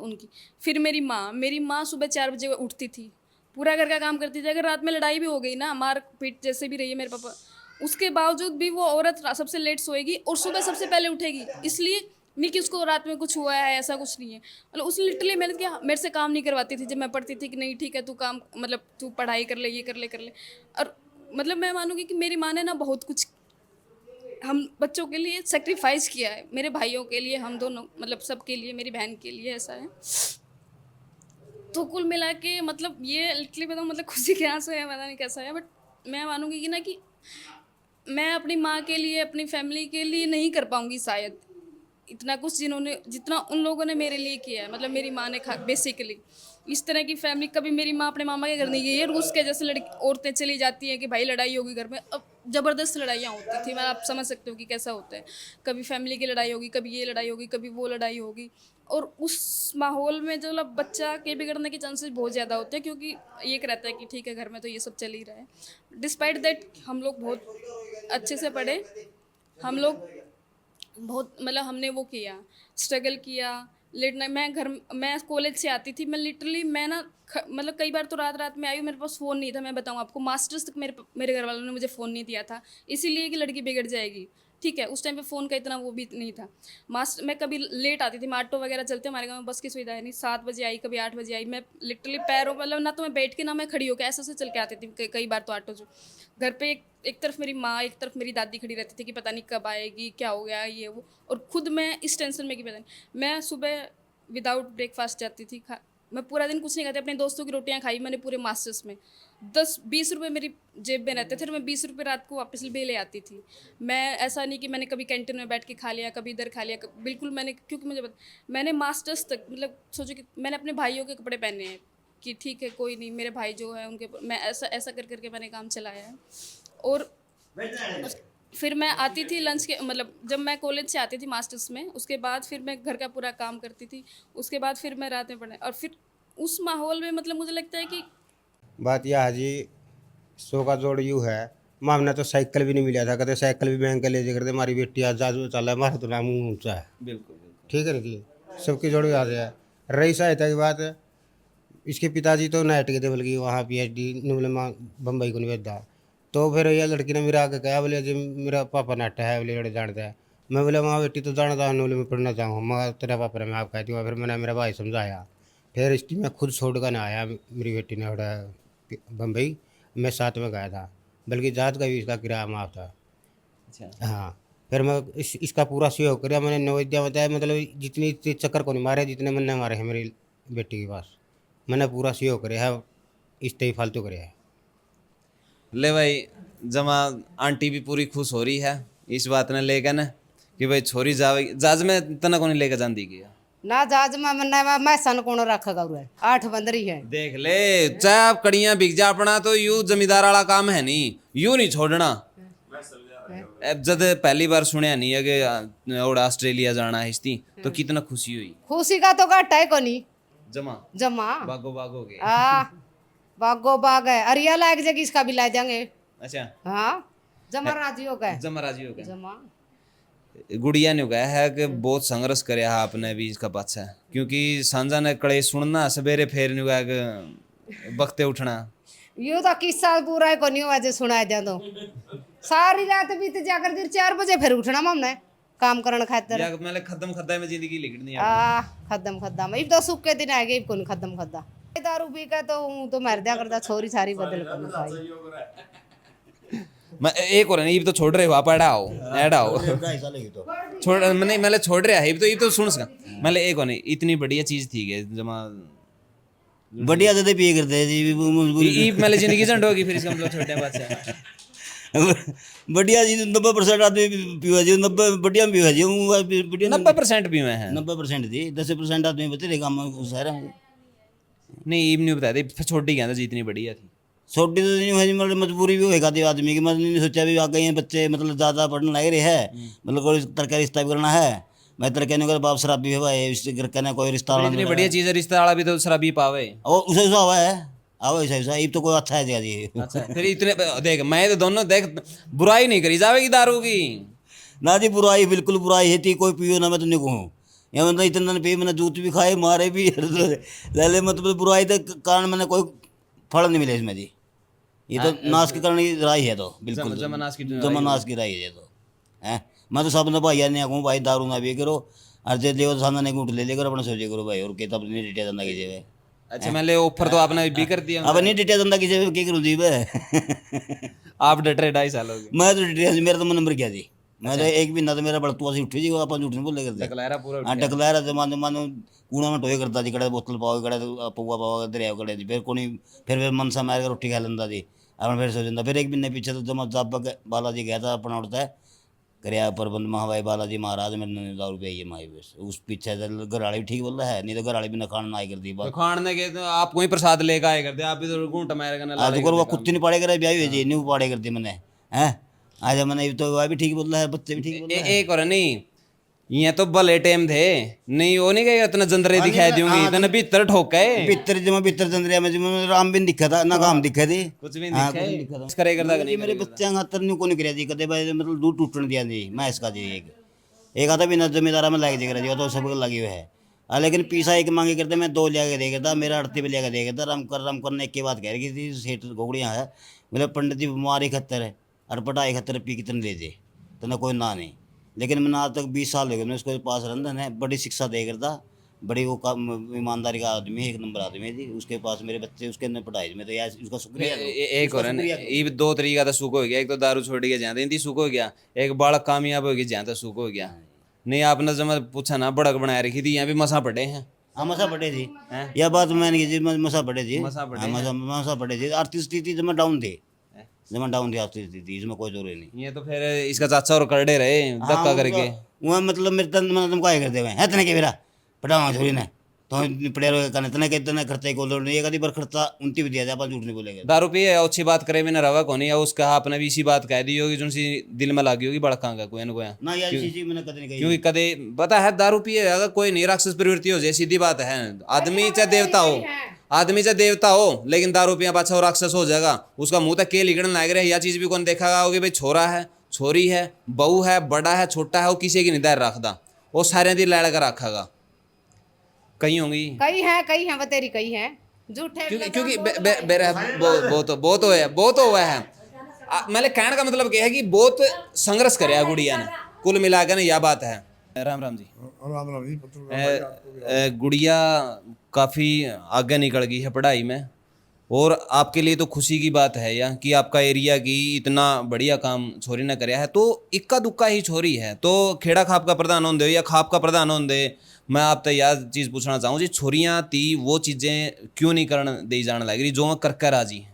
उनकी। फिर मेरी माँ सुबह 4 बजे उठती थी, पूरा घर का काम करती थी। अगर रात में लड़ाई भी हो गई ना, मार पीट जैसे भी रही है मेरे पापा, उसके बावजूद भी वो औरत सबसे लेट सोएगी और सुबह सबसे पहले उठेगी। इसलिए नहीं कि उसको रात में कुछ हुआ है, ऐसा कुछ नहीं है। मतलब उसने लिटरली मेहनत किया, मेरे से काम नहीं करवाती थी जब मैं पढ़ती थी कि नहीं ठीक है तू काम, मतलब तू पढ़ाई कर ले, ये कर ले। और मतलब मैं मानूंगी कि मेरी माँ ने ना बहुत कुछ हम बच्चों के लिए सेक्रीफाइस किया है, मेरे भाइयों के लिए, हम दोनों मतलब सबके लिए, मेरी बहन के लिए, ऐसा है। तो कुल मिला के मतलब ये लिटरली बताऊँ, मतलब खुशी के आंसू है, पता नहीं कैसा है, बट मैं मानूंगी कि ना कि मैं अपनी माँ के लिए, अपनी फैमिली के लिए नहीं कर पाऊंगी शायद इतना कुछ जितना उन लोगों ने मेरे लिए किया है। मतलब मेरी माँ ने बेसिकली इस तरह की फैमिली, कभी मेरी माँ अपने मामा के घर नहीं गई है, रूस के जैसे लड़की औरतें चली जाती हैं कि भाई लड़ाई होगी घर में। अब ज़बरदस्त लड़ाइयाँ होती थी, मैं आप समझ सकते हो कि कैसा होता है। कभी फैमिली की लड़ाई होगी, कभी ये लड़ाई होगी, कभी वो लड़ाई होगी। और उस माहौल में जो मतलब बच्चा के बिगड़ने के चांसेस बहुत ज़्यादा होते हैं, क्योंकि ये रहता है कि ठीक है घर में तो ये सब चल ही रहा है। डिस्पाइट दैट हम लोग बहुत अच्छे से पढ़े, हम लोग बहुत मतलब हमने वो किया, स्ट्रगल किया। लेट नाइट मैं कॉलेज से आती थी, मैं लिटरली मैं ना मतलब कई बार तो रात रात में आई हूँ, मेरे पास फ़ोन नहीं था। मैं बताऊँ आपको, मास्टर्स तक मेरे घर वालों ने मुझे फ़ोन नहीं दिया था, इसीलिए कि लड़की बिगड़ जाएगी। ठीक है, उस टाइम पे फ़ोन का इतना वो भी नहीं था। मैं कभी लेट आती थी, मैं ऑटो वगैरह चलते हमारे गाँव में, बस की सुविधा है नहीं, 7 बजे आई, कभी 8 बजे आई। मैं लिटरली पैरों मतलब ना तो मैं बैठ के ना मैं खड़ी होकर ऐसे चल के आती थी। कई बार तो ऑटो जो घर पे एक तरफ मेरी माँ, एक तरफ मेरी दादी खड़ी रहती थी कि पता नहीं कब आएगी, क्या हो गया ये वो। और खुद मैं इस टेंशन में कि पता नहीं, मैं सुबह विदाउट ब्रेकफास्ट जाती थी। मैं पूरा दिन कुछ नहीं खाती, अपने दोस्तों की रोटियां खाई मैंने पूरे मास्टर्स में। 10-20 रुपये मेरी जेब में रहते थे, और मैं 20 रुपये रात को वापस भी ले आती थी। मैं ऐसा नहीं कि मैंने कभी कैंटीन में बैठ के खा लिया, कभी इधर खा लिया, बिल्कुल मैंने, क्योंकि मैंने मास्टर्स तक मतलब सोचो कि मैंने अपने भाइयों के कपड़े पहने हैं कि ठीक है कोई नहीं, मेरे भाई जो है उनके, मैं ऐसा ऐसा कर करके मैंने काम चलाया है। और फिर मैं आती थी लंच के, मतलब जब मैं कॉलेज से आती थी मास्टर्स में, उसके बाद फिर मैं घर का पूरा काम करती थी। उसके बाद फिर मैं रात में पढ़ने, और फिर उस माहौल में मतलब मुझे लगता है कि बात यह है जी, 100 का जोड़ यूँ है। माँ ने तो साइकिल भी नहीं मिला था, कहते साइकिल भी महंग के ले जा करते, हमारी बेटी आज जादू चल रहा है, हमारा तो नाम ऊँचा है। बिल्कुल बिल्कुल। ठीक है ना जी, सबकी जोड़ आ रहा है। रही सहायता की बात, इसके पिताजी तो नाइट के थे, बल्कि वहाँ PhD बम्बई को नहीं भेजा। तो फिर यह लड़की ने मेरा आके कहा, बोले जी मेरा पापा नाट है, बोले लड़े जानता है। मैं बोला माँ बेटी तो जानता हूँ, बोले मैं पढ़ना चाहूँ। मैं तेरा पापा ने मैं आप कहती हूँ। फिर मैंने मेरा भाई समझाया, फिर इसकी मैं खुद छोड़ कर ना आया। मेरी बेटी ने उड़ा बम्बई, मैं साथ में गया था, बल्कि जात का भी इसका किराया माफ था। अच्छा। हाँ, फिर मैं इसका पूरा सहयोग किया। मैंने नवोदया बताया, मतलब जितनी चक्कर को नहीं मारे जितने मैंने मारे हैं मेरी बेटी के पास, मैंने पूरा सहयोग करे है, इस ही फालतू करे है। ले भाई, जमा आंटी भी पूरी खुश हो रही है इस बात ने लेकर ना कि भाई छोरी जावे जहाज में तना को नहीं लेकर जाती की। ना जहाज में मैं सन कौन रखेगा उरे 8 बंदरी है। देख ले, चाहे आप कड़ियां बिक जा अपना, तो यू जमींदार वाला काम है नहीं, यू नहीं छोड़ना। अब जब पहली बार सुनया नहीं है कि और ऑस्ट्रेलिया जाना है इसती, तो कितना खुशी हुई। खुशी का तो घाटा है कोनी जमा जमा बागो बागो के। बागो बाग है, अरिया लायक जगह इसका भी ला जाएंगे। अच्छा। हाँ, जमा राजी हो गए। जमा राजी हो गए। जमा गुड़िया ने कहा है कि बहुत संघर्ष करे है आपने भी इसका पाछा, क्योंकि सांझा ने कड़े सुनना, सवेरे फेर नहीं हुआ कि बख्ते उठना। यू तो किस्सा पूरा है कोनी हुआ जो सुनाया जा तो सारी रात बीत जाकर फिर 4 बजे फिर उठना हमने काम करने खातिर। या मतलब खत्म खद्दा में जिंदगी लिखनी है। खत्म खद्दा इब तो सुख के दिन आ गए, इब कोनी खत्म खद्दा। दारू पी के तो हूं तो मर दिया करता, छोरी सारी बदल कर भाई। मैं एक और नहीं, तो छोड़ रहे हो आप, ऐड आओ छोड़ मैंने मतलब छोड़ रहे है तो सुन सका मतलब एक और नहीं, इतनी बढ़िया चीज थी कि जमा बढ़िया दे पिए करते हैं जी ई मतलब जिंदगी झंड होगी फिर इसका मतलब छोटे बात से। बढ़िया जी 90% आदमी पीवा जी, 90 बढ़िया में पीवा जी, बढ़िया 90% भी मैं है 90% जी, 10% आदमी बतेरे काम सारा नहीं, नहीं बताया थे छोटी कहता जी इतनी बढ़िया थी। छोटी तो नहीं है जी, मतलब मजबूरी भी होएगा थी आदमी की, मतलब नहीं सोचा भी आ गए हैं बच्चे, मतलब ज़्यादा पढ़ने लग रहे हैं, मतलब कोई तरह रिश्ता भी करना है। मैं तरह कहने का बाप शराबी है भाई, इससे घर कहना कोई रिश्ता वाला इतनी बढ़िया चीज है, रिश्ता वाला भी तो शराबी पावे। और उसे उसा हुआ है आओ ऐसा ऐसा, ये तो कोई अच्छा है जी। अच्छा फिर इतने देख, मैं तो दोनों देख बुराई नहीं करी जावेगी दारू की ना जी बुराई बिल्कुल बुराई है थी, कोई पियो ना मैं तो नहीं कहूँ, या मतलब इतना पे मैंने जूत भी खाए मारे भी ले मतलब बुराई के कारण मैंने कोई फल नहीं मिले इसमें जी। ये तो नाश के कारण की राई है, तो बिल्कुल जमनाश की राई है ये तो है। मैं तो सब ने भाई ने कहूँ भाई दारू ना भी करो, अर्जे ले सामने ने घूट ले करो अपना सोचे करो भाई, और के तब नहीं डिटिया धंधा कीजिए। अच्छा मैंने ऑफर तो आपने भी कर दिया, अब नहीं डिटिया धंधा कीजिए क्या करूँ जी मैं। आप डट रहे 2.5 साल हो गए। मैं तो डिटिया मेरा तो नंबर क्या जी, मैं तो एक महीना तो मेरा बड़तुआ से उठी जी, आप झूठ नहीं बोले करते। टकलारा पूरा हाँ टकलाया रहते मानो मानो कूड़ा में टोए करता जी, कड़े बोतल पाओ कड़े पौवा पाओ दरिया कड़े जी, फिर मनसा मार कर रोटी खा लेंदा जी, अपन फिर सो जाता। फिर एक महीने पीछे तो जब जब बालाजी गया था अपना उड़ता है करया प्रबंध महाभाई बालाजी महाराज मैंने 1000 रुपये ये माई बस उस पीछे घर वाली ठीक बोल रहा है, नहीं तो घर वाली भी न खाना ना कर दी बात खाने के तो आप कोई प्रसाद लेकर आए करते, आप भी तो घूंट मारे करने आज तो वो कुत्ती नहीं पाड़े करे ब्याह हुए जी, नहीं पाड़े करती मैंने हैं आज मैंने तो वह भी ठीक बोल रहा है, बच्चे भी ठीक बोल रहे हैं। एक और नहीं ये तो भले टाइम थे नहीं, वो नहीं गए इतना जंदरे दिखाई दूंगी इतना भीतर ठोके भीतर जमा भीतर चंद्रिया में राम भी नहीं दिखा था ना काम दिखा थी, कुछ भी हाँ, नहीं कुछ नहीं दिखा दिखा था। करे करता कि नहीं मेरे बच्चे खातर नहीं कोई करिया जी कदे भाई, मतलब दूध टूटने दिया जी मैं इसका जी एक आता भी न जिम्मेदारा में लाके देख रहा जी, तो सब लगी हुए है। लेकिन पीसा एक मांगे करते मैं 2 लिया के दे था, मेरा 38 भी लिया के दे था। राम करने एक के बात कह रही थी सेठ घोगड़ियाँ है बोले पंडित जी बीमारी खतर है और पढ़ाई खतर पी कितने दे दे तो ना कोई ना नहीं, लेकिन मैंने आज तक 20 साल हो गए मैं उसके पास रहता है, बड़ी शिक्षा दे करता, बड़ी वो काम ईमानदारी का आदमी है, 1 नंबर आदमी है जी। उसके पास मेरे बच्चे उसके अंदर पढ़ाई में तो यार उसका शुक्रिया एक और ये 2 तरीका तो सुख हो गया, एक तो दारू छोड़ के जहाँ थी सुख हो गया, एक बालक कामयाब हो गया जहाँ तो सुख हो गया। नहीं आपने जब पूछा ना बड़क बनाए रखी थी, यहाँ भी मसा पड़े हैं। हाँ मसा पड़े जी, यह बात मैंने की जी मसा पड़े जी, मसा पड़े जी। आर्थिक स्थिति जमा डाउन थी, जमा डाउन थी आर्थिक स्थिति, इसमें कोई जरूरी नहीं। ये तो फिर इसका चाचा और करड़े रहे धक्का करके वहाँ मतलब मेरे तन मतलब तुम क्या करते हुए है इतने के मेरा पढ़ावा छोरी ने तो पड़े रहो करने इतने के इतने खर्चा को नहीं, एक आधी बार खर्चा उनती भी दिया जाए, झूठ नहीं बोलेगा। दारू पिए अच्छी बात करे भी ना रवा को नहीं, या उसका आपने भी इसी बात कह दी होगी जो सी दिल में लगी होगी बड़का का कोई ना कोई ना यार चीज मैंने कदे नहीं कही, क्योंकि कदे पता है दारू पिए अगर कोई नहीं राक्षस प्रवृत्ति हो जाए, सीधी बात है। आदमी चाहे देवता हो, आदमी चाहे देवता हो, लेकिन दारू पिया पाछा वो राक्षस हो जाएगा, उसका मुंह तक के लिखने लग रहे। यह चीज भी कौन देखा होगी भाई, छोरा है छोरी है बहू है बड़ा है छोटा है, वो किसी की निदार रखदा, वो सारे दी लड़ कर रखेगा। कहीं होंगी कई हैं बतेरी कई हैं झूठे, क्योंकि बहुत हुआ है। मैंने कहने का मतलब क्या है कि बहुत संघर्ष करे गुड़िया ने, कुल मिलाकर ना यह बात है। राम राम जी। राम राम जी। गुड़िया काफ़ी आगे निकल गई है पढ़ाई में, और आपके लिए तो खुशी की बात है या कि आपका एरिया की इतना बढ़िया काम छोरी ने कराया है। तो इक्का दुक्का ही छोरी है तो खेड़ा खाप का प्रधान होंदे या खाप का प्रधान होंदे, मैं आप तो यह चीज़ पूछना चाहूँ जी छोरियाँ थी वो चीज़ें क्यों नहीं करने दी जाने लग रही जो मैं करके राजी हैं।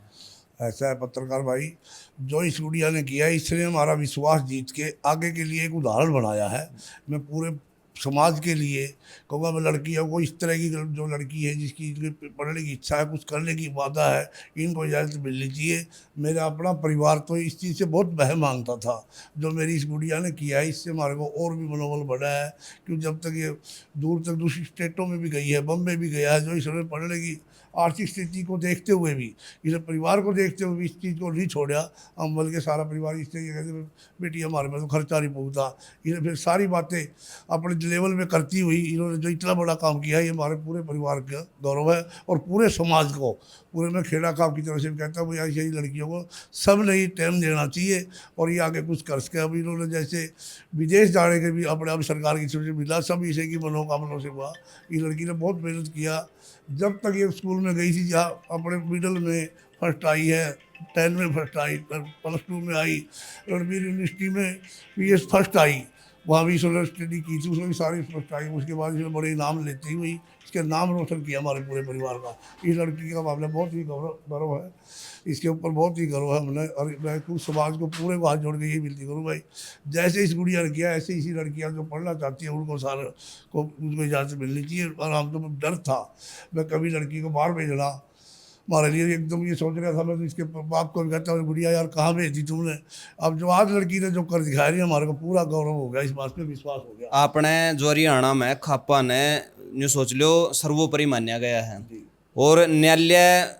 ऐसा है पत्रकार भाई, जो इस गुड़िया ने किया इसने हमारा विश्वास जीत के आगे के लिए एक उदाहरण बनाया है। मैं पूरे समाज के लिए कहूँगा, मैं लड़कियों को इस तरह की जो लड़की है जिसकी पढ़ने की इच्छा है, कुछ करने की वादा है, इनको इजाज़त मिलनी चाहिए। मेरा अपना परिवार तो इस चीज़ से बहुत बह मांगता था, जो मेरी इस गुड़िया ने किया है इससे हमारे को और भी मनोबल बढ़ा है। क्योंकि जब तक ये दूर तक दूसरी स्टेटों में भी गई है, बम्बे भी गया है, जो इसने पढ़ने की आर्थिक स्थिति को देखते हुए भी, इस परिवार को देखते हुए भी इस चीज़ को नहीं छोड़ा। हम बल्कि सारा परिवार इससे ये कहते बेटी हमारे में तो खर्चा नहीं पहुँचता, इन्हें फिर सारी बातें अपने लेवल में करती हुई इन्होंने जो इतना बड़ा काम किया है, ये हमारे पूरे परिवार का गौरव है और पूरे समाज को, पूरे में खेड़ा काम की तरफ से भी कहता हूँ भाई ऐसी लड़कियों को सब नहीं टाइम देना चाहिए और ये आगे कुछ कर सके। अब इन्होंने जैसे विदेश जाने के भी अपने आप सरकार की तरफ से मिला, सब इसे की मनोकामनाओं से हुआ। ये लड़की ने बहुत मेहनत किया, जब तक ये स्कूल में गई थी जहाँ अपने मिडल में फर्स्ट आई है, 10 में फर्स्ट आई, +2 में आई, रणवीर यूनिवर्सिटी में PS फर्स्ट आई, वहाँ भी इसने स्टडी की थी, उसमें भी सारी फर्स्ट आई। उसके बाद इसने बड़े इनाम लेती हुई इसके नाम रोशन किया हमारे पूरे परिवार का। इस लड़की का मामला बहुत ही गौरव है, इसके ऊपर बहुत ही गर्व है हमने। और मैं कुछ समाज को पूरे को हाथ जोड़ के यही विनती करूँ भाई, जैसे इस गुड़िया ने किया ऐसे इसी लड़कियाँ जो पढ़ना चाहती हैं उनको सारे को उनको इजाज़त मिलनी चाहिए। और हम तो डर था मैं कभी लड़की को बाहर भेजना, हमारे लिए एकदम ये सोच रहा था। मैं तो इसके बाप को भी कहता हूँ गुड़िया यार कहाँ भेजी तुमने। अब जो आज लड़की ने जो कर दिखाया रही है हमारे को पूरा गौरव हो गया, इस बात पे विश्वास हो गया। आपने जो हरियाणा में खापा ने जो सोच लो सर्वोपरि मान्या गया है, और न्यायालय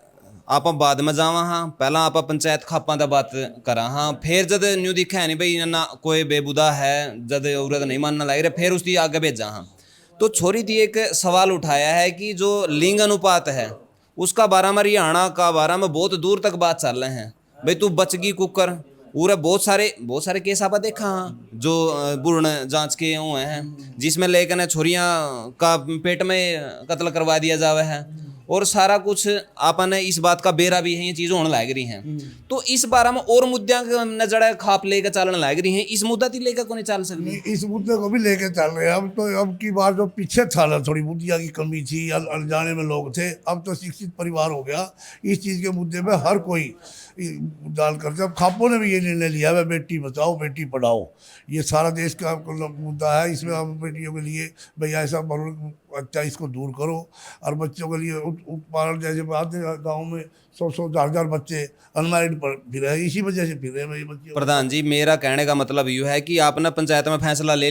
आप बाद में जावा हाँ, पहला आप पंचायत खापा का बात करा हाँ, फिर जब न्यू दिखा है नहीं भाई ना कोई बेबुदा है, जब औरत नहीं मानना लग रहा फिर उसकी आगे भेजा हाँ। तो छोरी थी एक सवाल उठाया है कि जो लिंग अनुपात है उसका बारे में हरियाणा का बारे में बहुत दूर तक बात चल रहे हैं। भाई तू बचगी कुकर पूरे बहुत सारे केस आप देखा हाँ, जो भ्रूण जांच के हुए हैं जिसमें लेकिन छोरियां का पेट में कत्ल करवा दिया जावे है और सारा कुछ आपने इस बात का बेरा भी है, ये चीज़ होने लग रही हैं। तो इस बारे में और मुद्दा नजर खाप लेकर चलने लग रही हैं, इस मुद्दा थी लेकर कौन चल सकती? नहीं, इस मुद्दे को भी लेके चल रहे हैं। अब तो अब की बार जो पीछे था ना, थोड़ी बुद्धिया की कमी थी, अनजाने में लोग थे, अब तो शिक्षित परिवार हो गया। इस चीज़ के मुद्दे में हर कोई डालकर, जब खापों ने भी ये निर्णय लिया है बेटी बचाओ बेटी पढ़ाओ, ये सारा देश का मुद्दा है। इसमें अब बेटियों के लिए भाई ऐसा अच्छा इसको दूर करो, और बच्चों के लिए उत्पादन जैसे बात है, गाँव में 100 हजार बच्चे अनमैरिड पर फिर रहे, इसी वजह से फिर रहे भाई बच्चे। प्रधान जी मेरा कहने का मतलब ये है कि आपने पंचायत में फैसला ले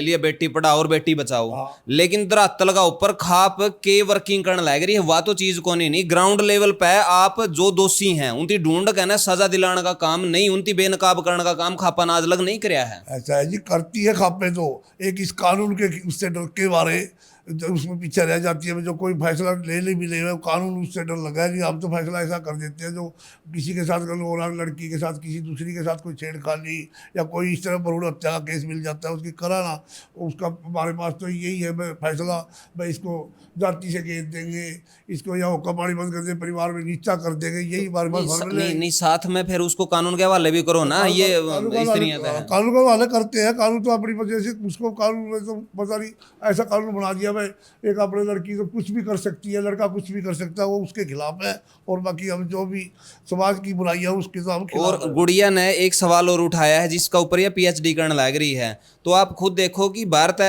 लिया बेटी पढ़ाओ और बेटी बचाओ, लेकिन धरातल का ऊपर खाप के वर्किंग करने लग रही है। वह तो चीज को नहीं ग्राउंड लेवल पे आप जो दोषी हैं उनकी ढूंढ कहना सजा दिलाने का काम नहीं, उनकी बेनकाब करने का काम खापा नाज लग नहीं कराया है। ऐसा है जी, करती है खापे तो एक इस कानून के उससे डर के बारे जब उसमें पीछे रह जाती है। जो कोई फैसला ले भी ले कानून उससे डर लगा है। नहीं, हम तो फैसला ऐसा कर देते हैं जो किसी के साथ और लड़की के साथ किसी दूसरी के साथ कोई छेड़खानी या कोई इस तरह भ्रूण हत्या का केस मिल जाता है उसकी कराना, उसका हमारे पास तो यही है फैसला, भाई इसको जाति से घेर देंगे, इसको या हुक्का पानी बंद कर देंगे, परिवार में नीचा कर देंगे, यही हमारे पास नहीं साथ में फिर उसको कानून के हवाले भी करो ना। ये कानून का हवाले करते हैं। कानून तो अपनी वजह से उसको कानून में तो पता नहीं ऐसा कानून बना दिया भाई, एक अपने लड़की तो कुछ भी कर सकती है, लड़का कुछ भी कर सकता है, वो उसके खिलाफ है। और बाकी हम जो भी समाज की बुराइयां उसके तो हम खिलाफ। और गुड़िया ने एक सवाल और उठाया है जिसका ऊपर ये पीएचडी करने लग रही है। तो आप खुद देखो कि भारत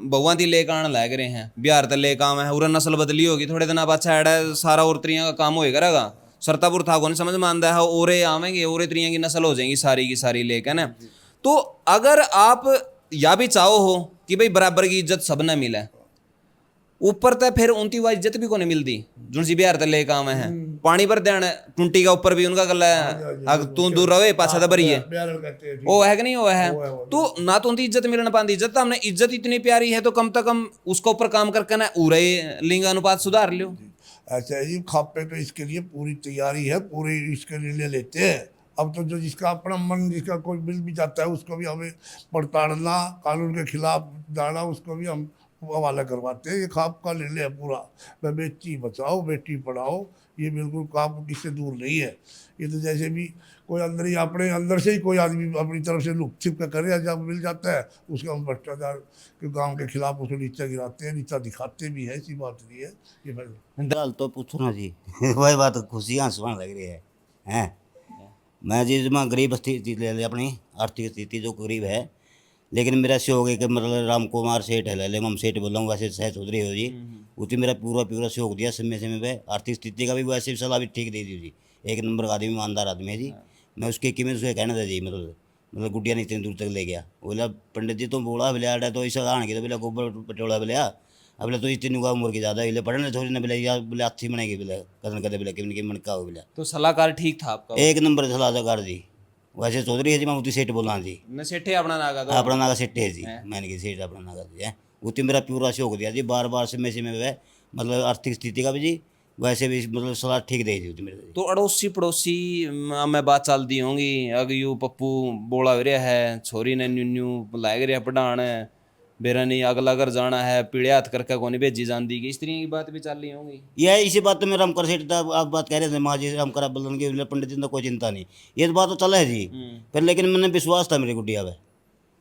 भगवान ती लेकर आने लग रहे हैं, बिहार तक ले काम है, उरा नस्ल बदली होगी, थोड़े दिन बाद अच्छा सारा और त्रियां का काम होएगा रहेगा। सरतापुर था कौन समझ में आंदा है, ओरे आवेंगे ओरे त्रियां की नस्ल हो जाएंगी सारी की सारी लेकर ना। तो अगर आप या भी चाहो हो कि भाई बराबर की इज्जत सब न मिले, ऊपर तक फिर उनकी वह इज्जत भी को नहीं मिलती जो सी बिहार तक ले काम है। पानी पर ध्यान टूंटी का ऊपर भी उनका गला है, तू दूर रहे पाछा तो भरी है, वो है कि नहीं वो है। तो ना तो उनकी इज्जत मिलना पाती, इज्जत हमने इज्जत इतनी प्यारी है तो कम से कम उसके ऊपर काम करके ना उरे लिंग अनुपात सुधार लो। ऐसा है जी, खापे तो इसके लिए पूरी तैयारी है, पूरी इसके लिए लेते हैं। अब तो जो जिसका अपना मन, जिसका कोई बिल भी जाता है उसको भी हमें पड़ताड़ना, कानून के खिलाफ जाना, उसको भी हम हवाला करवाते हैं। ये खाप का निर्णय है पूरा, मैं बेटी बचाओ बेटी पढ़ाओ, ये बिल्कुल काम किससे दूर नहीं है। ये तो जैसे भी कोई अंदर ही अपने अंदर से ही कोई आदमी अपनी तरफ से लुक छिप कर करे, जब मिल जाता है उसका हम भ्रष्टाचार के गांव के खिलाफ उसको नीचा गिराते हैं, नीचा दिखाते भी है, ऐसी बात नहीं है। ये दाल तो पूछो ना जी वही बात खुशियाँ आंसुआं लग रही है हैं। मैं जी मैं गरीब स्थिति ले ले, अपनी आर्थिक स्थिति जो गरीब है, लेकिन मेरा से हो गया कि मतलब राम कुमार सेठ है, ले हम सेठ बोल रहा हूँ, वैसे सह चौधरी हो जी, उसी मेरा पूरा सहयोग दिया समय समय पे। आर्थिक स्थिति का भी वैसे सलाह भी ठीक दे दी जी, एक नंबर का आदमी, ईमानदार आदमी है जी। मैं उसके कीमत उसके कहना था जी, मतलब गुडिया ने इतनी दूर तक ले गया। बोला पंडित जी तुम बोला बिला तो ऐसा आने के तो बोला गोबर पटोला बिला, अब तो इतनी हुआ उम्र की ज़्यादा है, पढ़ने थोड़ी ना बिला या बोले हाथी बनेगी बिला कदम कदे बिला कि मनका हो बिला। तो सलाहकार ठीक था आपका? एक नंबर सलाहकार जी, वैसे चौधरी है जी, मैं उती सेठ बोला जी, न सेठे अपना नागा तो अपना नागा सेठ है जी, मैंने की सेठ अपना नागा जी है। उती मेरा पूरा सहयोग दिया जी, बार बार समय समय में मतलब आर्थिक स्थिति का भी जी, वैसे भी मतलब सलाह ठीक दे दी मेरे। तो अड़ोसी पड़ोसी में बात चलती होंगी, अगर यू पप्पू बोला हो रहा है, छोरी ने न्यू न्यू लाग रहा पढ़ाण है, बेरा नहीं अगला घर जाना है, पीड़े हाथ करके कोनी भेजी जाती की, इस तरह की बात भी चल रही होंगी। यह इसी बात तो मेरा रामकर सेठ था, आप बात कह रहे थे माँ जी रामकर बलन के पंडित जी, तो कोई चिंता नहीं, ये तो बात तो चला है जी। पर लेकिन मैंने विश्वास था मेरी गुड्डिया पे,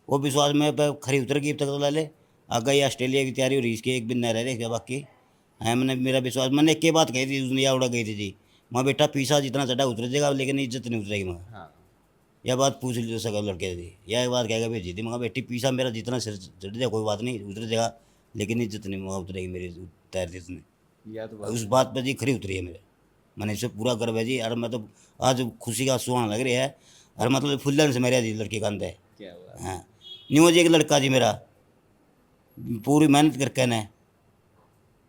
वो विश्वास में खरी उतर गई, अब तक तो ले ले आगे ये ऑस्ट्रेलिया की तैयारी हो रही, इसकी एक दिन न रह रहे बाकी है। मैंने मेरा विश्वास, मैंने एक बात कही थी, उसने या उड़ा गई थी जी, माँ बेटा पीसा जितना चढ़ा उतर जाएगा लेकिन इज्जत नहीं उतरेगी। मैं यह बात पूछ लीजिए सका लड़के थी, यह बात कहेगा भेजी थी, मगर बेटी पीसा मेरा जितना सिर चढ़ जाए कोई बात नहीं उतर जाएगा, लेकिन इज्जत नहीं वहाँ उतरेगी मेरी तैर जितने। उस बात पर जी खरी उतरी है मेरे, मैंने इसे पूरा गर्व है जी। और मैं तो आज खुशी का सुहाना लग रहा है, और मतलब फुल्लन से मेरे जी लड़के का अंत है। हाँ न्यू जी एक लड़का जी मेरा पूरी मेहनत करके ने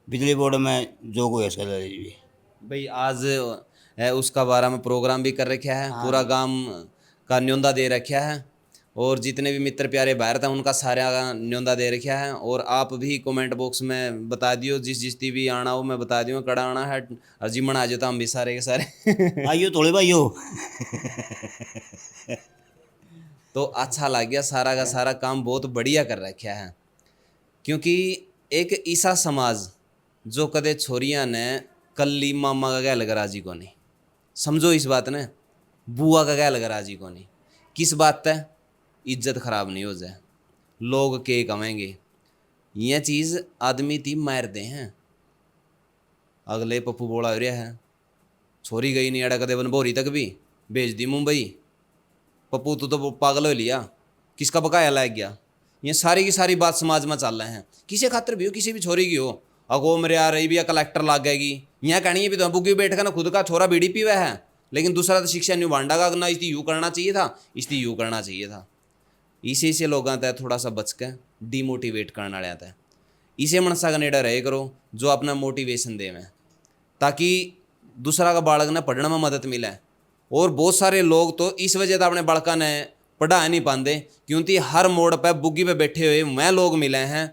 बिजली बोर्ड में जो कोई इसका जी भाई आज उसका बारे में प्रोग्राम भी कर रखा है, पूरा गांव का न्योंदा दे रखा है। और जितने भी मित्र प्यारे बाहर था उनका सारा का न्योंदा दे रखा है। और आप भी कमेंट बॉक्स में बता दियो, जिस ती भी आना हो मैं बता दियो कड़ा आना है, और जिमन आ जाता हम भी सारे के सारे। आइयो थोड़े भाइयों। तो अच्छा लग गया, सारा का सारा काम बहुत बढ़िया कर रखा है। क्योंकि एक ईसा समाज जो कदे छोरियां ने कल्ली मामा का गैल करा जी को नहीं, समझो इस बात ने, बुआ का गैल करा जी को नहीं, किस बात तय इज्जत खराब नहीं हो जाए, लोग के कमेंगे, यह चीज़ आदमी ती मार दे हैं। अगले पप्पू बोला हो रहा है, छोरी गई नहीं अड़ा कदे बनभोरी तक भी भेज दी मुंबई, पप्पू तू तो पागल हो लिया, किसका बकाया लाग गया। ये सारी की सारी बात समाज में चल रहे हैं, किसी खातर भी हो, किसी भी छोरी की हो, अगो मेरे आ रही भी या कलेक्टर लाग गएगी, यहाँ कहनी है भी तो बुकी बैठ कर ना खुद का छोरा बीड़ी पीवा है, लेकिन दूसरा तो शिक्षा नहीं बांटा का, ना इसकी यूँ करना चाहिए था, इसकी यूँ करना चाहिए था। इसी से लोग आता है थोड़ा सा बच के डिमोटिवेट करने वाले आता है। इसे मनसा का नेड़ा रहे करो जो अपना मोटिवेशन दे में, ताकि दूसरा का बालक ने पढ़ने में मदद मिले। और बहुत सारे लोग तो इस वजह से अपने बालका ने पढ़ा नहीं पाते, क्योंकि हर मोड़ पर बुग्गी पे बैठे हुए मैं लोग मिले हैं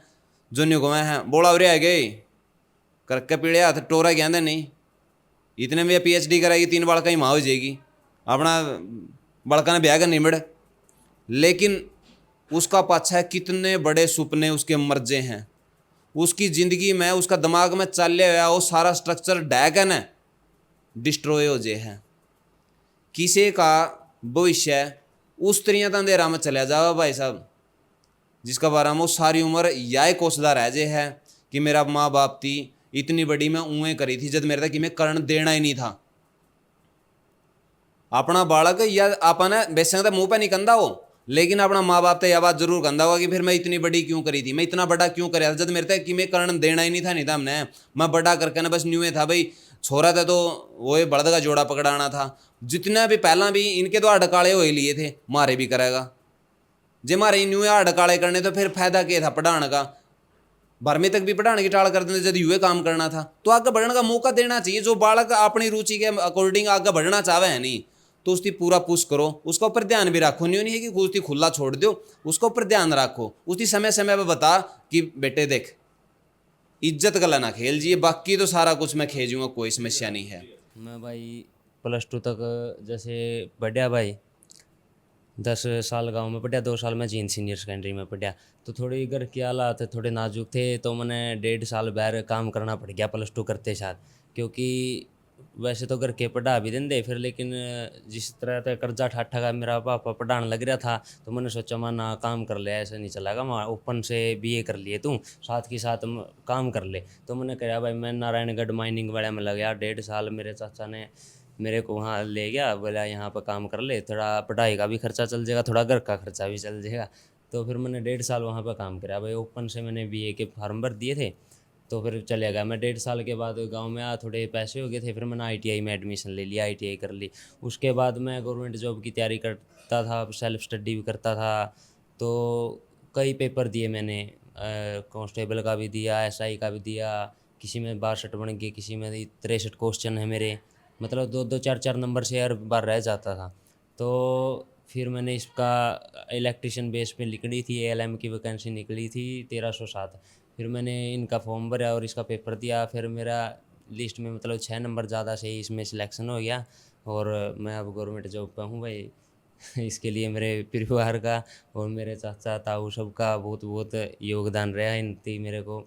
जो नहीं गए हैं, बोला उरे आ गए करके पीड़े हाथ टोरा कहते नहीं, इतने में PhD कराएगी 3 बालका ही माँ हो जाएगी, अपना बालका ने ब्याह कर नहीं मिले, लेकिन उसका पाछा कितने बड़े सपने उसके मर्जे हैं, उसकी ज़िंदगी में उसका दिमाग में चल हुआ वो सारा स्ट्रक्चर डैग है ना डिस्ट्रॉय हो जाए है। किसी का भविष्य उस तरिया तो अंधेरा में चला जावा भाई साहब, जिसका बारे में वो सारी उम्र यह कोसदा रह जाए है कि मेरा माँ बाप थी इतनी बड़ी मैं ऊँह करी थी जब मेरे तक कि मैं करण देना ही नहीं था। अपना बालक या अपने बेशक तो मुँह पर नहीं कंधा हो, लेकिन अपना माँ बाप तो यह बात जरूर कंधा होगा कि फिर मैं इतनी बड़ी क्यों करी थी, मैं इतना बड़ा क्यों कराया था जब मेरे तक कि मैं करण देना ही नहीं था, नहीं था हमने, मैं बड़ा करके ना बस न्यूए था भाई, छोरा था तो वो बड़द का जोड़ा पकड़ाना था। जितने भी पहला भी इनके तो अड़काले हो लिए थे, मारे भी करेगा जे मारे न्यूए अड़काले करने तो फिर फायदा क्या था पढ़ाने का, बारहवीं तक भी पढ़ाने की टाल कर देते जब यूए काम करना था। तो आगे बढ़ने का मौका देना चाहिए, जो बालक अपनी रुचि के अकॉर्डिंग आगे बढ़ना चाहे है नहीं तो उसकी पूरा पुश करो, उसका ऊपर ध्यान भी रखो, नहीं है कि उसकी खुला छोड़ दो, उसका ऊपर ध्यान रखो, उसकी समय समय पर बता कि बेटे देख इज्जत गला ना खेल जी, बाकी तो सारा कुछ मैं खेजूंगा, कोई समस्या नहीं है। मैं भाई +2 तक जैसे बढ़िया भाई 10 साल गांव में पढ़ा, 2 साल में जींद सीनियर सेकेंडरी में पढ़ा, तो थोड़ी घर के हालात थोड़े नाजुक थे, तो मैंने 1.5 साल बाहर काम करना पड़ गया +2 करते साथ, क्योंकि वैसे तो घर के पढ़ा भी देंगे फिर, लेकिन जिस तरह का कर्जा ठाठा का मेरा पापा पढ़ाने लग रहा था, तो मैंने सोचा माना काम कर ले, ऐसा नहीं चलेगा, मैं ओपन से BA कर लिए तू साथ के साथ काम कर ले। तो मैंने कहा भाई मैं नारायणगढ़ माइनिंग वाले में लग गया 1.5 साल, मेरे चाचा ने मेरे को वहाँ ले गया, बोला यहाँ पर काम कर ले, थोड़ा पढ़ाई का भी खर्चा चल जाएगा, थोड़ा घर का खर्चा भी चल जाएगा। तो फिर मैंने 1.5 साल वहाँ पर काम करा भाई, ओपन से मैंने BA के फार्म भर दिए थे, तो फिर चले गया मैं। 1.5 साल के बाद गांव में थोड़े पैसे हो गए थे, फिर मैंने ITI में एडमिशन ले लिया, ITI कर ली। उसके बाद मैं गवर्नमेंट जॉब की तैयारी करता था, सेल्फ स्टडी भी करता था, तो कई पेपर दिए मैंने, कांस्टेबल का भी दिया, SI का भी दिया, किसी में 62 बन गए, किसी में 63 क्वेश्चन है मेरे, मतलब 2-2 4-4 नंबर से हर बार रह जाता था। तो फिर मैंने इसका इलेक्ट्रिशियन बेस पे निकली थी, ALM की वैकेंसी निकली थी 1307, फिर मैंने इनका फॉर्म भरा और इसका पेपर दिया, फिर मेरा लिस्ट में मतलब 6 नंबर ज़्यादा से इसमें सिलेक्शन हो गया, और मैं अब गवर्नमेंट जॉब पे हूँ भाई। इसके लिए मेरे परिवार का और मेरे चाचा ताऊ सबका बहुत बहुत योगदान रहा है, इनती मेरे को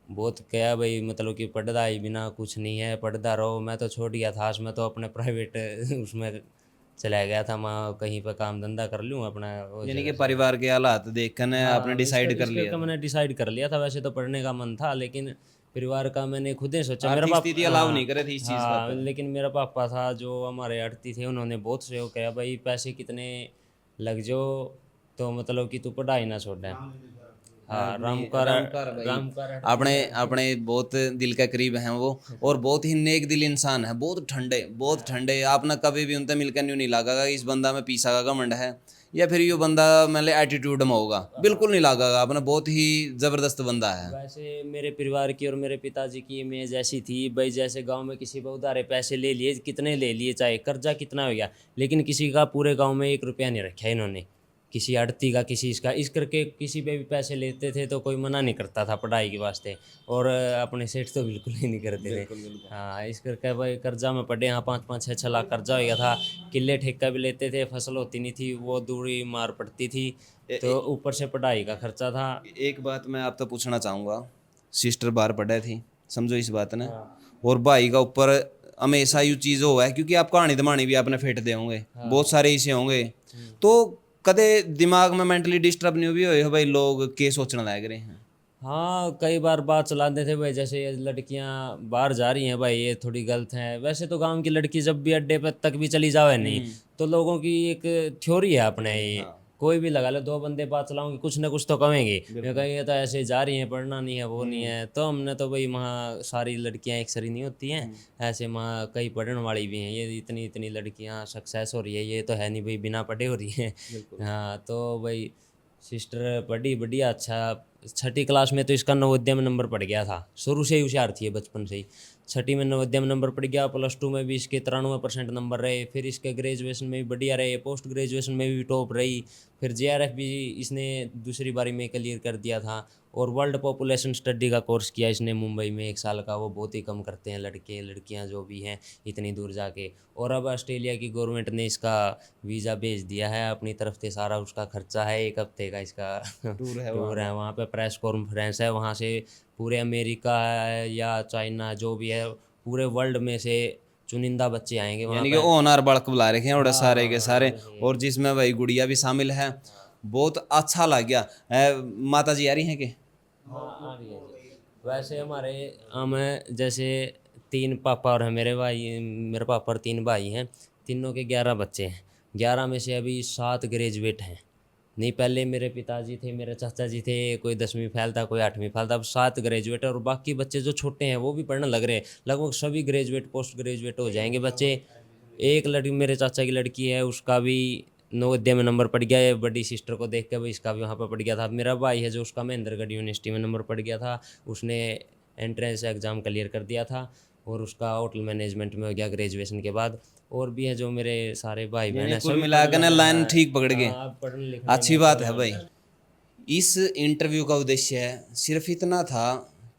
बहुत क्या भाई, मतलब कि पढ़ता ही बिना कुछ नहीं है, पढ़ता रहो। मैं तो छोड़ गया था, मैं तो अपने प्राइवेट उसमें चला गया था, मैं कहीं पर काम धंधा कर लूँ अपना। यानी कि परिवार के हालात देखकर आपने डिसाइड कर लिया? मैंने डिसाइड कर लिया था, वैसे तो पढ़ने का मन था, लेकिन परिवार का मैंने खुद ही सोचा, मेरा आर्थिक स्थिति अलाउ नहीं करे थी इस चीज़ का। लेकिन मेरा पापा था जो हमारे आड़ती थे, उन्होंने बहुत सहयोग किया भाई, पैसे कितने लग जाओ तो मतलब कि तू पढ़ाई ना छोड़े। हाँ, रामकार अपने अपने बहुत दिल के करीब हैं वो, और बहुत ही नेक दिल इंसान है, बहुत ठंडे। आपने कभी भी उनसे मिलकर नहीं लगा कि इस बंदा में पीसा का घमंड है या फिर ये बंदा मतलब एटीट्यूड में होगा, बिल्कुल नहीं लगा। आपने बहुत ही ज़बरदस्त बंदा है। वैसे मेरे परिवार की और मेरे पिताजी की इमेज ऐसी थी भाई, जैसे गांव में किसी पर उधारे पैसे ले लिए, कितने ले लिए, चाहे कर्जा कितना हो गया, लेकिन किसी का पूरे गांव में 1 रुपया नहीं रखा इन्होंने, किसी आड़ती का किसी इसका इस करके किसी पे भी पैसे लेते थे तो कोई मना नहीं करता था पढ़ाई के वास्ते, और अपने सेठ तो बिल्कुल ही नहीं करते थे। हाँ, इस करके भाई कर्जा में पड़े, यहाँ 5-5 6-6 लाख कर्जा हो गया था। किले ठेका भी लेते थे, फसल होती नहीं थी, वो दूरी मार पड़ती थी, तो ऊपर से पढ़ाई का खर्चा था। एक बात मैं आपसे पूछना चाहूँगा, सिस्टर बाहर पढ़े थी, समझो इस बात ने, और भाई का ऊपर हमेशा यू चीज़ हो है, क्योंकि आप कहानी दमानी भी आपने फेट दे होंगे, बहुत सारे इसे होंगे, तो कदे दिमाग में मेंटली डिस्टर्ब नहीं हुई हो भाई लोग के सोचने लग रहे हैं? हाँ, कई बार बात चलाते थे भाई, जैसे ये लड़कियां बाहर जा रही हैं भाई, ये थोड़ी गलत हैं। वैसे तो गांव की लड़की जब भी अड्डे पर तक भी चली जावे नहीं, तो लोगों की एक थ्योरी है अपने, ये कोई भी लगा ले, 2 बंदे बात चलाओगे कुछ ना कुछ तो कहेंगे, मैं कहेंगे तो ऐसे जा रही हैं, पढ़ना नहीं है, वो नहीं है। तो हमने तो भाई वहाँ सारी लड़कियाँ एक सरी नहीं होती हैं, ऐसे वहाँ कई पढ़ने वाली भी हैं। ये इतनी इतनी लड़कियाँ सक्सेस हो रही है, ये तो है नहीं भाई बिना पढ़े हो रही हैं। हाँ, तो भाई सिस्टर पढ़ी बढ़िया, अच्छा 6ठी क्लास में तो इसका नवोदय में नंबर पड़ गया था, शुरू से ही होशियार थी बचपन से ही। 6ठी में नवोदय में नंबर पड़ गया, +2 में भी इसके 93% नंबर रहे, फिर इसके ग्रेजुएशन में भी बढ़िया रहे, पोस्ट ग्रेजुएशन में भी टॉप रही, फिर JRF भी इसने दूसरी बारी में क्लियर कर दिया था, और वर्ल्ड पॉपुलेशन स्टडी का कोर्स किया इसने मुंबई में 1 साल का। वो बहुत ही कम करते हैं लड़के लड़कियां जो भी हैं इतनी दूर जाके। और अब ऑस्ट्रेलिया की गवर्नमेंट ने इसका वीज़ा भेज दिया है अपनी तरफ से, सारा उसका खर्चा है, 1 हफ्ते का इसका टूर है टूर है। वहाँ पे प्रेस कॉन्फ्रेंस है, वहाँ से पूरे अमेरिका है या चाइना जो भी है, पूरे वर्ल्ड में से चुनिंदा बच्चे आएंगे वहाँ यानी कि पे। ओनर बड़क बुला रखे हैं और सारे के सारे, और जिसमें भाई गुड़िया भी शामिल है। बहुत अच्छा लग गया। माता जी आ रही हैं कि? हाँ, आ रही है जी। वैसे हमारे हम जैसे 3 पापा और हैं मेरे भाई, मेरे पापा और 3 भाई हैं, तीनों के 11 बच्चे हैं। 11 में से अभी 7 ग्रेजुएट हैं। नहीं, पहले मेरे पिताजी थे, मेरे चाचा जी थे, कोई 10वीं फेल था, कोई 8वीं फेल था, अब 7 ग्रेजुएट है। और बाकी बच्चे जो छोटे हैं वो भी पढ़ने लग रहे हैं, लगभग सभी ग्रेजुएट पोस्ट ग्रेजुएट हो जाएंगे बच्चे। एक लड़की मेरे चाचा की लड़की है, उसका भी नवोदय में नंबर पड़ गया है, बड़ी सिस्टर को देख के भाई इसका भी वहाँ पर पड़ गया था। मेरा भाई है जो, उसका महेंद्रगढ़ यूनिवर्सिटी में नंबर पड़ गया था, उसने एंट्रेंस एग्ज़ाम क्लियर कर दिया था, और उसका होटल मैनेजमेंट में हो गया ग्रेजुएशन के बाद। और भी है जो मेरे सारे भाई बहन हैं, कुल मिलाकर ना लाइन ठीक पकड़ गए। हाँ, पढ़ने लिखने अच्छी बात है भाई। इस इंटरव्यू का उद्देश्य है सिर्फ इतना था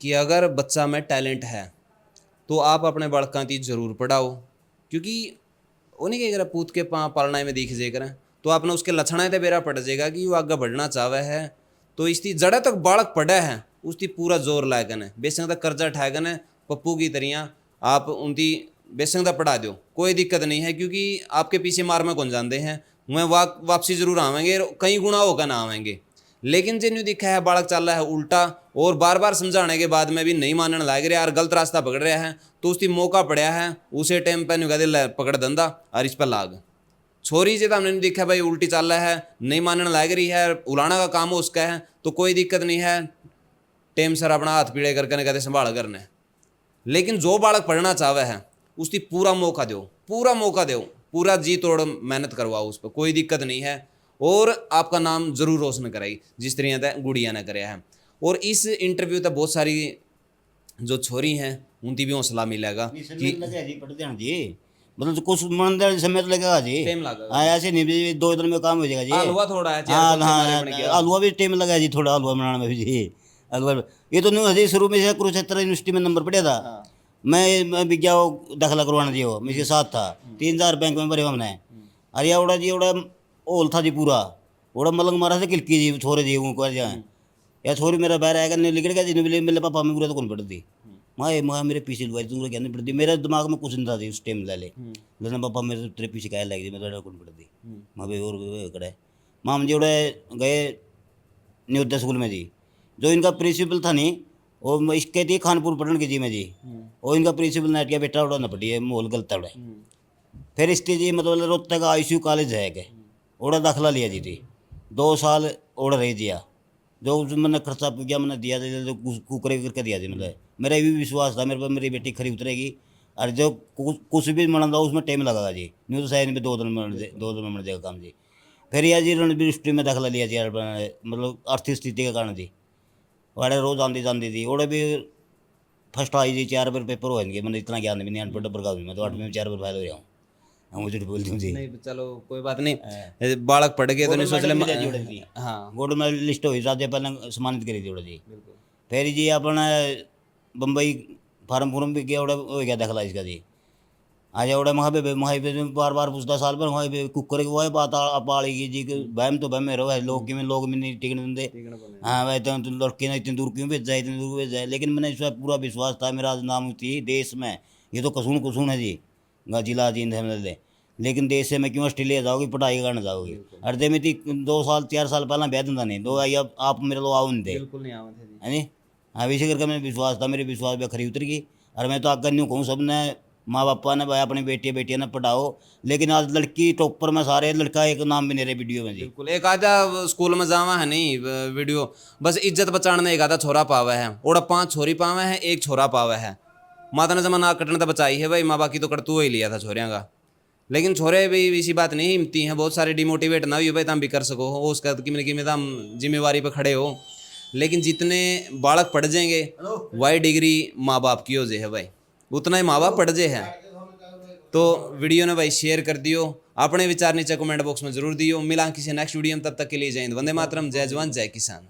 कि अगर बच्चा में टैलेंट है तो आप अपने बड़का ती जरूर पढ़ाओ, क्योंकि उन्हीं के अगर पूत के पालना में दिख जे करें तो आपने उसके लक्षण तो बेरा पड़ जाएगा कि वो आगे बढ़ना चाहे है। तो इसकी जड़ा तक बालक पढ़ा है उसकी पूरा जोर लायकन है, बेशक तक कर्जा ठागन है पप्पू की तरियाँ आप उनकी बेशक तक पढ़ा दो, कोई दिक्कत नहीं है, क्योंकि आपके पीछे मार में कौन जानते हैं, वह वापसी जरूर आवेंगे, कई गुना होकर ना आवेंगे। लेकिन जिन्होंने दिखा है बालक चल रहा है उल्टा, और बार बार समझाने के बाद में भी नहीं मानने लग रहा यार, गलत रास्ता पकड़ रहा है, तो उसकी मौका पड़ा है उसे टाइम पर नहीं कहते पकड़ धंधा और इस पर लाग। छोरी से तो हमने नहीं देखा भाई उल्टी चल रहा है, नहीं मानने लग रही है, उलाना का काम हो उसका है, तो कोई दिक्कत नहीं है, टाइम सर अपना हाथ पीड़े करके कहते संभाल करने। लेकिन जो बालक पढ़ना चाहे है उसकी पूरा मौका दो, पूरा मौका दो, पूरा जी तोड़ मेहनत करवाओ उस पर, कोई दिक्कत नहीं है, और आपका नाम जरूर रोशन कराई जिस तरह से गुड़िया ने कराया है। और इस इंटरव्यू तक बहुत सारी जो छोरी हैं उनकी भी हौसला मिलेगा कि पढ़ देना जी, मतलब कुछ मन समय तो लगेगा जी, टाइम लगेगा। हाँ ऐसे नहीं भी 2 दिन में काम हो जाएगा जी। हलवा थोड़ा है, हाँ हाँ, हलवा भी टाइम लगा जी, थोड़ा हलवा बनाने में भी जी। हलवा ये तो नहीं हजी शुरू में से कुरुक्षेत्र यूनिवर्सिटी में नंबर पड़ा था, मैं विज्ञा दाखिला करवाना जी, वो मेरे साथ था, 3000 बैंक में भरे हमने। अरे ओड़ा जी ओड़ा ओल था जी पूरा, ओड़ा मलंग मारा था किलकी जी छोरे जी वो जाए या छोरी मेरा बैर आएगा नहीं लिख गया जी, नहीं मेरे पापा में पूरा तो कौन पढ़ती माँ मेरे पीछे लुआई तुम क्या नहीं पढ़ती, मेरे दिमाग में कुछ नहीं था जी उस टाइम ले लेकिन पापा मेरे तेरे पीछे क्या लगी मैं तो कौन पढ़ती माँ भाई और कड़े माम जी उड़े गए न्योदय स्कूल में जी, जो इनका प्रिंसिपल था नहीं वो इसके थी खानपुर पढ़ने की जी में जी, और इनका प्रिंसिपल नाइट का बेटा उड़ा ना पड़ी है माहौल गलत उड़ा। फिर इसके जी मतलब रोहतक का ICU कॉलेज है के ओड़ा दाखिला लिया जी थी, 2 साल ओड़ा रह दिया, जो मैंने खर्चा गया मैंने दिया तो कुकरे करके दिया जी, मतलब मेरा भी विश्वास था मेरे पर मेरी बेटी खरी उतरेगी, और जो कुछ भी मना उसमें टाइम लगेगा जी, नहीं तो शायद में 2 दिन में मिल जाएगा काम जी। फिर यह जी रणबीर यूनिवर्सिटी में दाखिला लिया जी, मतलब आर्थिक स्थिति के कारण जी, वाड़े रोज आंदी जाती थी, ओड़े भी फर्स्ट आई जी, 4 बार पेपर हो जाएंगे, मैंने इतना ज्ञान भी नहीं अनपढ़ प्रकार में, तो 8वीं में 4 बार फाइल हो रहा हूँ, हम झूठ बोलते हूँ जी। नहीं चलो कोई बात नहीं, बालक पढ़ गए तो नहीं सोच ले। हाँ गोल्ड मेडलिस्ट हुई साथ पहले सम्मानित करी थी जी। फिर जी अपना बम्बई फार्म फूर्म भी गया हो गया दखला इसका जी। आज वहाँ वहाँ पे बार बार पूछता साल भर वहाँ पे कुकर की वही बात पाड़ेगी जी कि बहम तो बहम रहो है लोग में नहीं टिकने देते। हाँ भाई तो लड़के ने इतनी दूर क्यों भेजा है, इतनी दूर भेजा है, लेकिन मैंने इस पर पूरा विश्वास था। मेरा नाम थी देश में, ये तो कसून है जी जिला जींद है, लेकिन देश से मैं क्यों ऑस्ट्रेलिया जाओगी पढ़ाई करने जाओगी। अर्धे में थी 2 साल 4 साल पहला ब्याह धंधा नहीं दो अब आप मेरे लोग आओ नहीं थे बिल्कुल नहीं आवा थे जी। है नी। हाँ इसी करके मैंने विश्वास था, मेरे विश्वास पे खरी उतर गई। और मैं तो आगे नहीं कहूँ सब ने माँ बापा ने भाई अपनी बेटियाँ ने पढ़ाओ, लेकिन आज लड़की टॉपर में सारे लड़का एक नाम भी नहीं रहे वीडियो में जी। बिल्कुल एक आधा स्कूल में जावा है नहीं वीडियो, बस इज्जत बचाने एक आधा छोरा पावा है और 5 छोरी पावा है 1 छोरा पावा है। माता ने जमा नाक कटने तो बचाई है भाई, माँ बाप की तो कटतू ही लिया था छोरियाँ का। लेकिन छोरे भी इसी बात नहीं हिम्मती हैं, बहुत सारे डिमोटिवेट ना हुई भाई तुम भी कर सको हो उसका कि तुम जिम्मेवारी पे खड़े हो। लेकिन जितने बालक पढ़ जाएंगे वही डिग्री माँ बाप की हो जाए है भाई, उतना ही माँ बाप पढ़ जाए है। तो वीडियो ने भाई शेयर कर दियो, अपने विचार नीचे कमेंट बॉक्स में जरूर दियो। मिला किसी नेक्स्ट वीडियो में, तब तक के लिए जय हिंद, वंदे मातरम, जय जवान जय किसान।